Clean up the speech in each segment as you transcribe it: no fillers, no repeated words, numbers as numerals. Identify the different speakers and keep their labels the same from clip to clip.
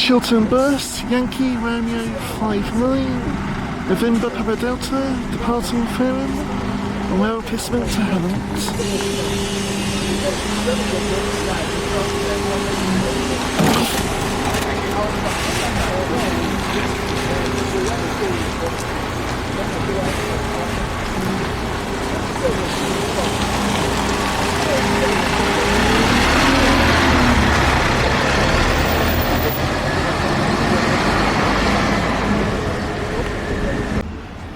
Speaker 1: Chiltern Burst, Yankee Romeo 59, November Papa Delta, departing Fareham, and well replacement to Hammond.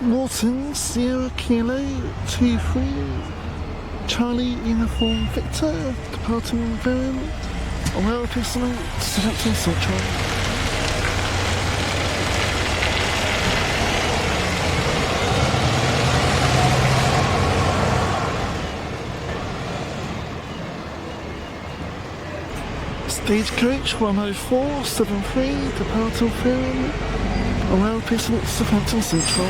Speaker 1: Morton, Sierra Kilo 23, Charlie Uniform Victor, departing Fareham, and well replacement to Southampton Central. Stagecoach 10473, departing Fareham, and well replacement to Southampton Central.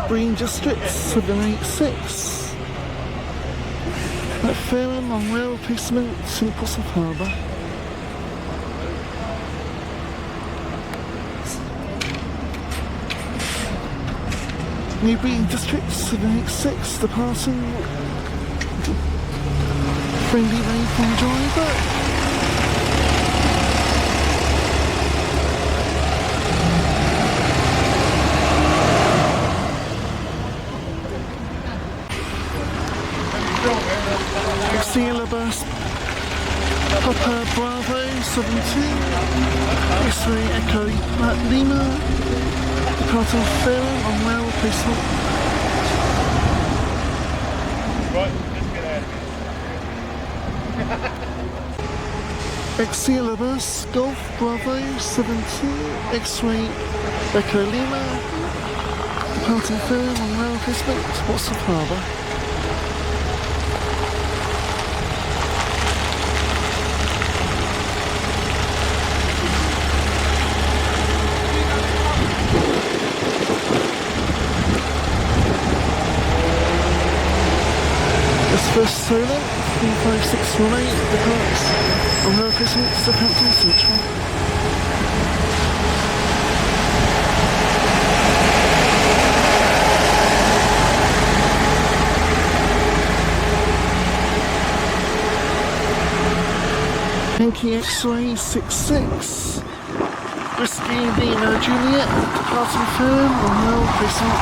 Speaker 1: Green District 786 at Fareham on rail replacement to Portsmouth Harbour. New Green District 786 departing. Friendly rain from driver. Sierra Bus Papa Bravo 72, X-ray Echo Lima, departing Fareham on rail replacement.
Speaker 2: Right, let's get out of here.
Speaker 1: Sierra Bus Golf Bravo 72, X-ray Echo Lima, departing Fareham on rail replacement to Portsmouth Harbour. First Solar, 35618, departs on rail replacement to Southampton Central. Yankee X-ray 66, Whiskey Lima Juliet, departing Fareham on rail replacement.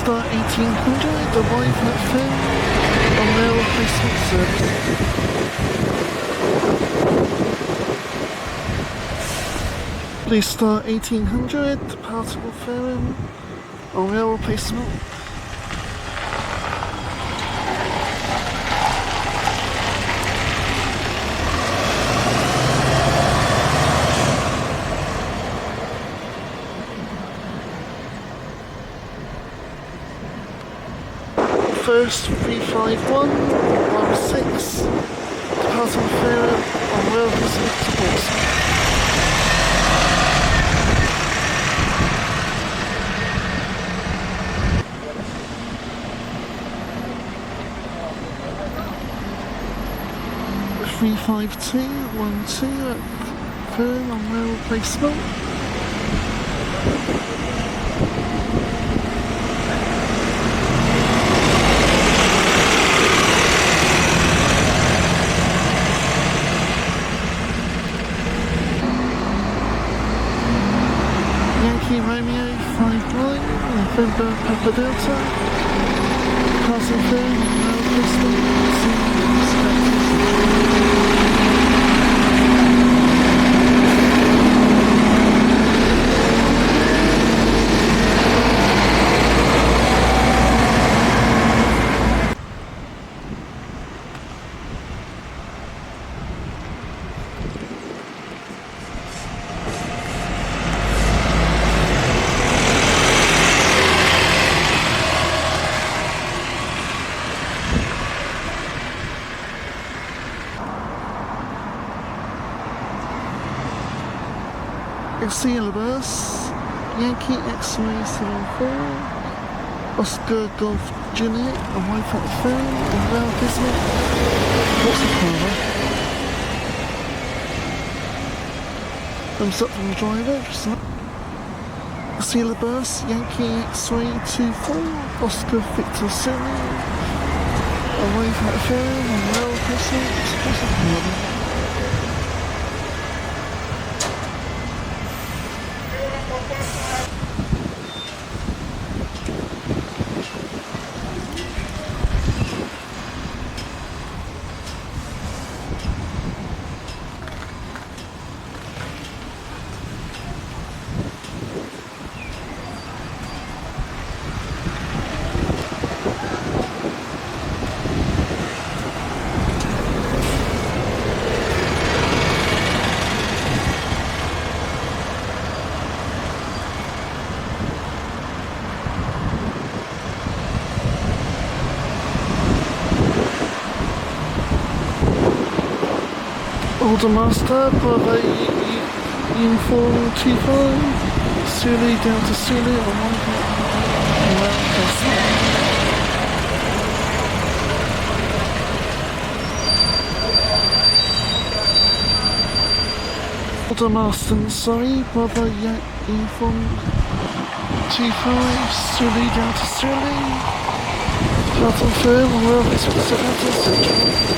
Speaker 1: 1800, arrive at Fareham on rail replacement service. Please start 1800, departing Fareham on rail replacement. First 35116, departing Fareham on rail replacement to Portsmouth. Three 5212 at Fareham on rail replacement. Yankee Romeo 59, November Papa Delta, passing Fareham on rail replacement to Southampton. Exceed bus, Yankee X-ray 74, Oscar Golf Juliet, away from the phone, and rail Bismuth, what's the father? Thumbs up from the driver, just not. Exceed bus, Yankee X-ray 24, Oscar Victor Siri, away from the phone, and rail Bismuth, what's the father? Order Master, Bravo Uniform 25, Zulu Delta Zulu on 1 Order Master, sorry, Bravo Uniform 25, Zulu Delta Zulu, Delta Firm, Royal Hospital Central.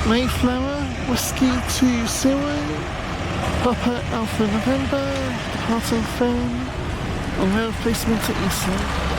Speaker 1: Mayflower, Whiskey 20, Papa Alpha November, Departing Phone, and rail placement to Eastland.